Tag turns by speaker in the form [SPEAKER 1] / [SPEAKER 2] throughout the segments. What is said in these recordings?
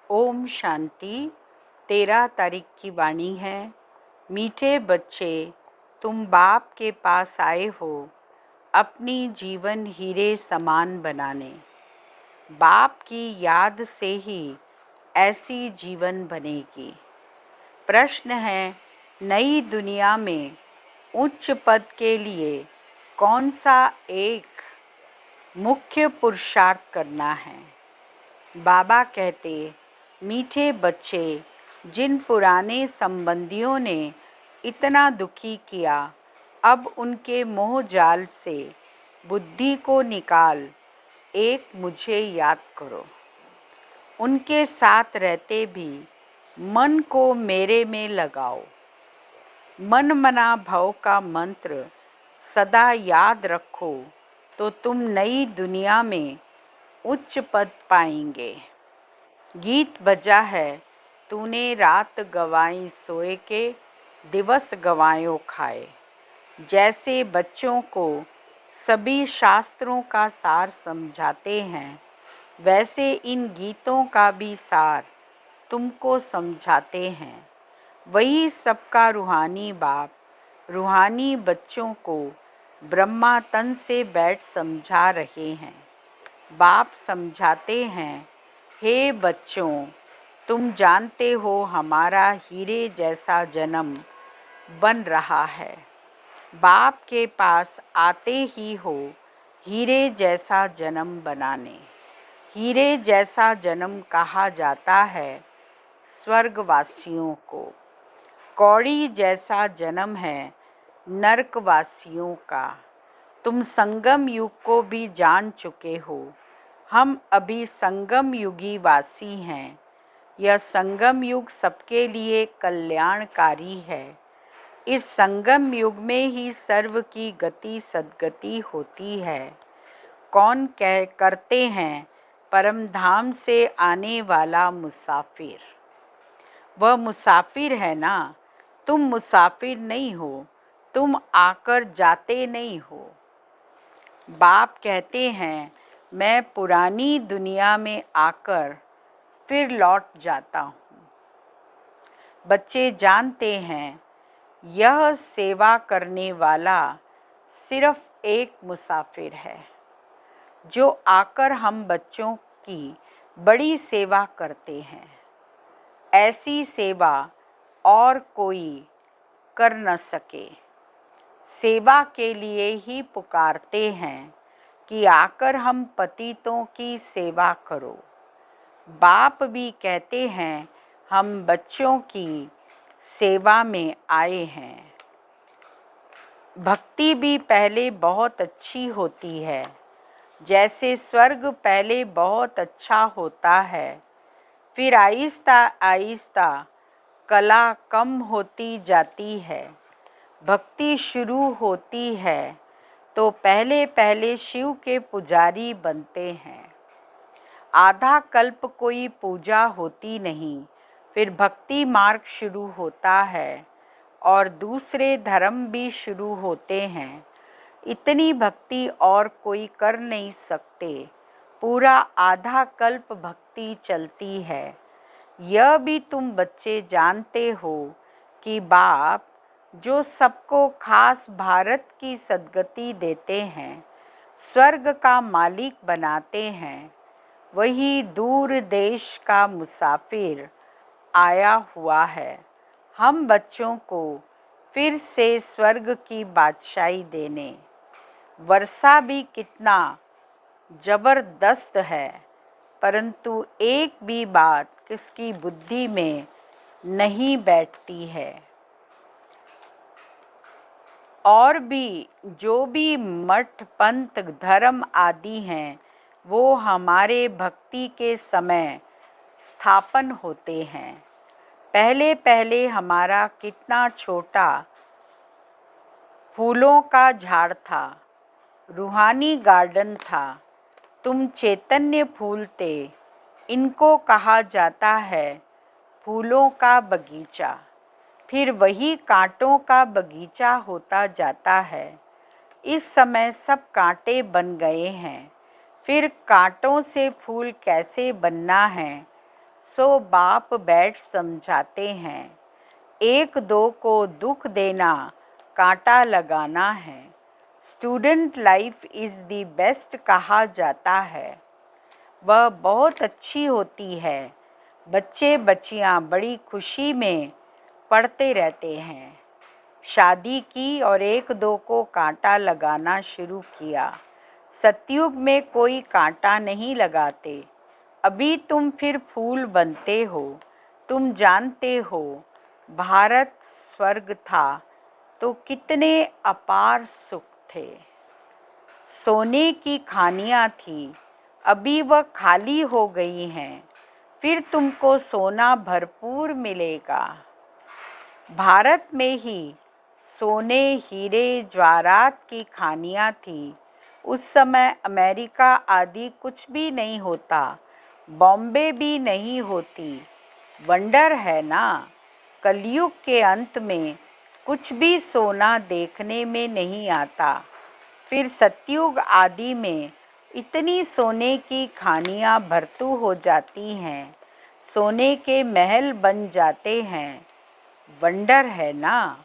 [SPEAKER 1] ओम शांति। 13 तारीख की वाणी है। मीठे बच्चे, तुम बाप के पास आए हो अपनी जीवन हीरे समान बनाने। बाप की याद से ही ऐसी जीवन बनेगी। प्रश्न है, नई दुनिया में उच्च पद के लिए कौन सा एक मुख्य पुरुषार्थ करना है। बाबा कहते, मीठे बच्चे, जिन पुराने संबंधियों ने इतना दुखी किया, अब उनके मोह जाल से बुद्धि को निकाल एक मुझे याद करो। उनके साथ रहते भी मन को मेरे में लगाओ। मन मना भव का मंत्र सदा याद रखो तो तुम नई दुनिया में उच्च पद पाएंगे। गीत बजा है, तूने रात गवाई सोए के, दिवस गवायो खाए। जैसे बच्चों को सभी शास्त्रों का सार समझाते हैं, वैसे इन गीतों का भी सार तुमको समझाते हैं। वही सबका रूहानी बाप रूहानी बच्चों को ब्रह्मा तन से बैठ समझा रहे हैं। बाप समझाते हैं, हे बच्चों, तुम जानते हो हमारा हीरे जैसा जन्म बन रहा है। बाप के पास आते ही हो हीरे जैसा जन्म बनाने। हीरे जैसा जन्म कहा जाता है स्वर्गवासियों को। कौड़ी जैसा जन्म है नरकवासियों का। तुम संगम युग को भी जान चुके हो। हम अभी संगम युगी वासी हैं। यह संगम युग सबके लिए कल्याणकारी है। इस संगम युग में ही सर्व की गति सद्गति होती है। कौन करते हैं परम धाम से आने वाला मुसाफिर। वह मुसाफिर है ना, तुम मुसाफिर नहीं हो, तुम आकर जाते नहीं हो। बाप कहते हैं, मैं पुरानी दुनिया में आकर फिर लौट जाता हूँ। बच्चे जानते हैं, यह सेवा करने वाला सिर्फ एक मुसाफिर है, जो आकर हम बच्चों की बड़ी सेवा करते हैं। ऐसी सेवा और कोई कर न सके। सेवा के लिए ही पुकारते हैं कि आकर हम पतितों की सेवा करो। बाप भी कहते हैं, हम बच्चों की सेवा में आए हैं। भक्ति भी पहले बहुत अच्छी होती है, जैसे स्वर्ग पहले बहुत अच्छा होता है, फिर आहिस्ता आहिस्ता कला कम होती जाती है। भक्ति शुरू होती है तो पहले पहले शिव के पुजारी बनते हैं। आधा कल्प कोई पूजा होती नहीं, फिर भक्ति मार्ग शुरू होता है और दूसरे धर्म भी शुरू होते हैं। इतनी भक्ति और कोई कर नहीं सकते। पूरा आधा कल्प भक्ति चलती है। यह भी तुम बच्चे जानते हो कि बाप जो सबको खास भारत की सद्गति देते हैं, स्वर्ग का मालिक बनाते हैं, वही दूर देश का मुसाफिर आया हुआ है हम बच्चों को फिर से स्वर्ग की बादशाही देने। वर्षा भी कितना जबरदस्त है, परंतु एक भी बात किसकी बुद्धि में नहीं बैठती है। और भी जो भी मठ पंथ धर्म आदि हैं, वो हमारे भक्ति के समय स्थापन होते हैं। पहले पहले हमारा कितना छोटा फूलों का झाड़ था, रूहानी गार्डन था। तुम चैतन्य फूल थे। इनको कहा जाता है फूलों का बगीचा। फिर वही कांटों का बगीचा होता जाता है। इस समय सब कांटे बन गए हैं। फिर कांटों से फूल कैसे बनना है, सो बाप बैठ समझाते हैं, एक दो को दुख देना कांटा लगाना है। Student life is the best कहा जाता है, वह बहुत अच्छी होती है। बच्चे बच्चियां बड़ी खुशी में पढ़ते रहते हैं। शादी की और एक दो को कांटा लगाना शुरू किया। सतयुग में कोई कांटा नहीं लगाते। अभी तुम फिर फूल बनते हो। तुम जानते हो भारत स्वर्ग था तो कितने अपार सुख थे। सोने की खानियाँ थी, अभी वह खाली हो गई हैं। फिर तुमको सोना भरपूर मिलेगा। भारत में ही सोने हीरे जवाहरात की खानियाँ थी। उस समय अमेरिका आदि कुछ भी नहीं होता, बॉम्बे भी नहीं होती। वंडर है ना, कलयुग के अंत में कुछ भी सोना देखने में नहीं आता। फिर सतयुग आदि में इतनी सोने की खानियाँ भरतू हो जाती हैं, सोने के महल बन जाते हैं। वंडर है ना,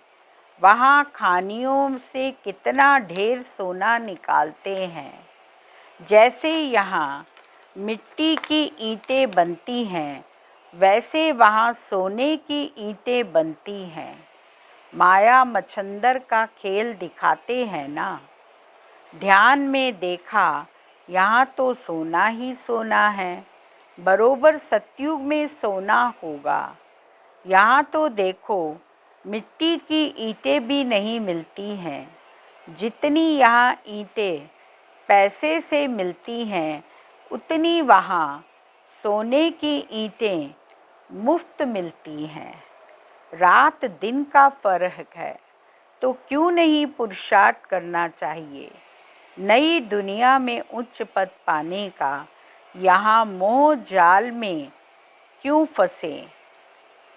[SPEAKER 1] वहाँ खानियों से कितना ढेर सोना निकालते हैं। जैसे यहाँ मिट्टी की ईंटें बनती हैं, वैसे वहाँ सोने की ईंटें बनती हैं। माया मच्छंदर का खेल दिखाते हैं ना। ध्यान में देखा, यहाँ तो सोना ही सोना है, बरोबर सतयुग में सोना होगा। यहाँ तो देखो मिट्टी की ईंटें भी नहीं मिलती हैं। जितनी यहाँ ईंटें पैसे से मिलती हैं, उतनी वहाँ सोने की ईंटें मुफ्त मिलती हैं। रात दिन का फ़र्क है, तो क्यों नहीं पुरुषार्थ करना चाहिए। नई दुनिया में उच्च पद पाने का, यहाँ मोह जाल में क्यों फंसे।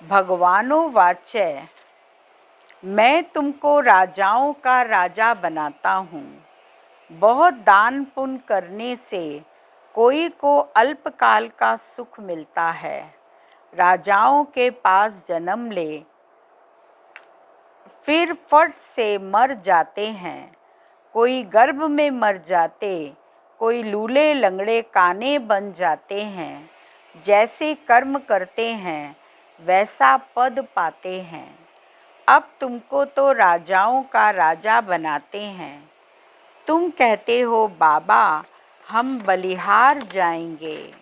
[SPEAKER 1] भगवानो वाच्य, मैं तुमको राजाओं का राजा बनाता हूँ। बहुत दान पुण्य करने से कोई को अल्पकाल का सुख मिलता है। राजाओं के पास जन्म ले, फिर फट से मर जाते हैं। कोई गर्भ में मर जाते, कोई लूले लंगड़े काने बन जाते हैं। जैसे कर्म करते हैं वैसा पद पाते हैं। अब तुमको तो राजाओं का राजा बनाते हैं। तुम कहते हो बाबा हम बलिहार जाएंगे।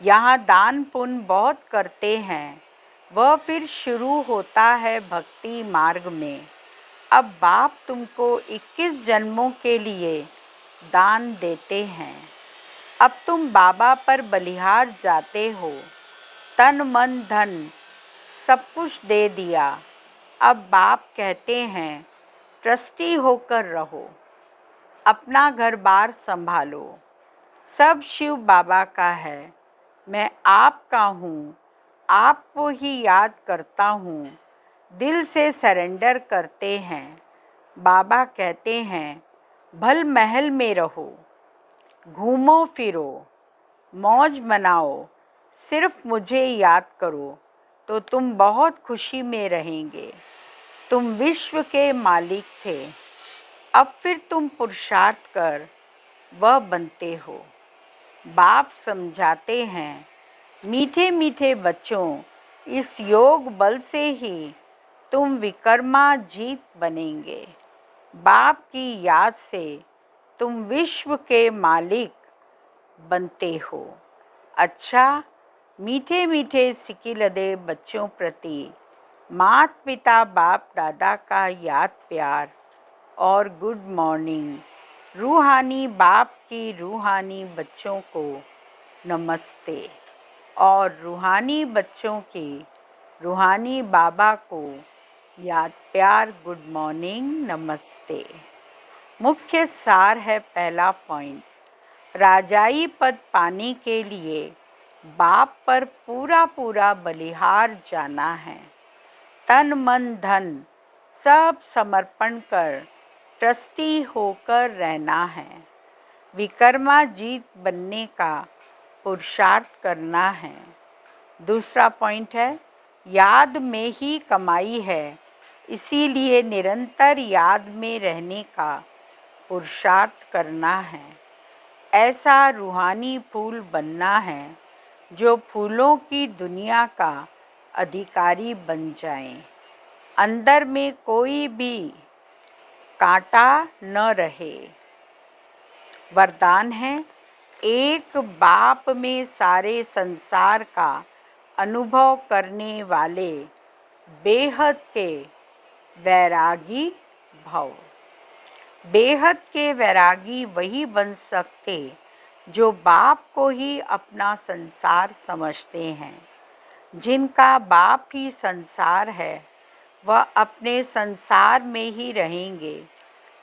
[SPEAKER 1] यहाँ दान पुण्य बहुत करते हैं, वह फिर शुरू होता है भक्ति मार्ग में। अब बाप तुमको 21 जन्मों के लिए दान देते हैं। अब तुम बाबा पर बलिहार जाते हो, तन मन धन सब कुछ दे दिया। अब बाप कहते हैं ट्रस्टी होकर रहो, अपना घर बार संभालो। सब शिव बाबा का है, मैं आपका हूँ, आपको ही याद करता हूँ। दिल से सरेंडर करते हैं। बाबा कहते हैं भल महल में रहो, घूमो फिरो, मौज मनाओ, सिर्फ मुझे याद करो तो तुम बहुत खुशी में रहेंगे। तुम विश्व के मालिक थे, अब फिर तुम पुरुषार्थ कर वह बनते हो। बाप समझाते हैं मीठे मीठे बच्चों, इस योग बल से ही तुम विकर्मा जीत बनेंगे। बाप की याद से तुम विश्व के मालिक बनते हो। अच्छा, मीठे मीठे सिकिलदे बच्चों प्रति माता पिता बाप दादा का याद प्यार और गुड मॉर्निंग। रूहानी बाप की रूहानी बच्चों को नमस्ते और रूहानी बच्चों की रूहानी बाबा को याद प्यार गुड मॉर्निंग नमस्ते। मुख्य सार है पहला पॉइंट, राजाई पद पाने के लिए बाप पर पूरा पूरा बलिहार जाना है। तन मन धन सब समर्पण कर ट्रस्टी होकर रहना है। विकर्मा जीत बनने का पुरुषार्थ करना है। दूसरा पॉइंट है, याद में ही कमाई है, इसीलिए निरंतर याद में रहने का पुरुषार्थ करना है। ऐसा रूहानी फूल बनना है जो फूलों की दुनिया का अधिकारी बन जाए। अंदर में कोई भी कांटा न रहे। वरदान है, एक बाप में सारे संसार का अनुभव करने वाले बेहद के वैरागी भव। बेहद के वैरागी वही बन सकते जो बाप को ही अपना संसार समझते हैं। जिनका बाप ही संसार है वह अपने संसार में ही रहेंगे,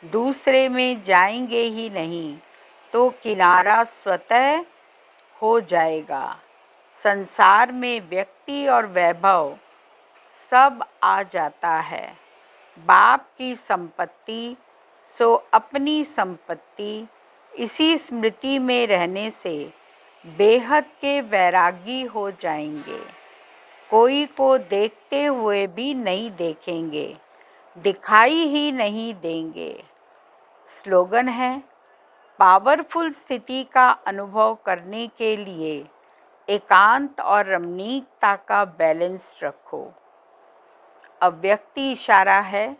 [SPEAKER 1] दूसरे में जाएंगे ही नहीं, तो किनारा स्वतः हो जाएगा। संसार में व्यक्ति और वैभव सब आ जाता है। बाप की संपत्ति सो अपनी संपत्ति, इसी स्मृति में रहने से बेहद के वैरागी हो जाएंगे। कोई को देखते हुए भी नहीं देखेंगे, दिखाई ही नहीं देंगे। स्लोगन है, पावरफुल स्थिति का अनुभव करने के लिए एकांत और रमणीकता का बैलेंस रखो। अव्यक्ति इशारा है,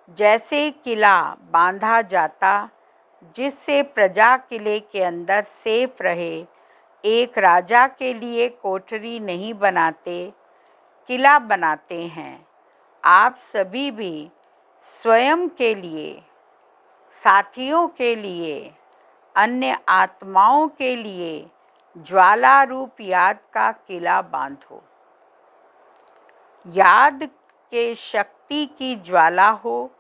[SPEAKER 1] जैसे किला बांधा जाता जिससे प्रजा किले के अंदर सेफ रहे। एक राजा के लिए कोठरी नहीं बनाते, किला बनाते हैं। आप सभी भी स्वयं के लिए, साथियों के लिए, अन्य आत्माओं के लिए ज्वाला रूप याद का किला बांधो। याद के शक्ति की ज्वाला हो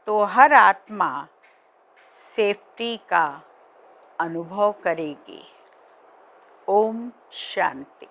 [SPEAKER 1] तो हर आत्मा सेफ्टी का अनुभव करेगी। ओम शांति।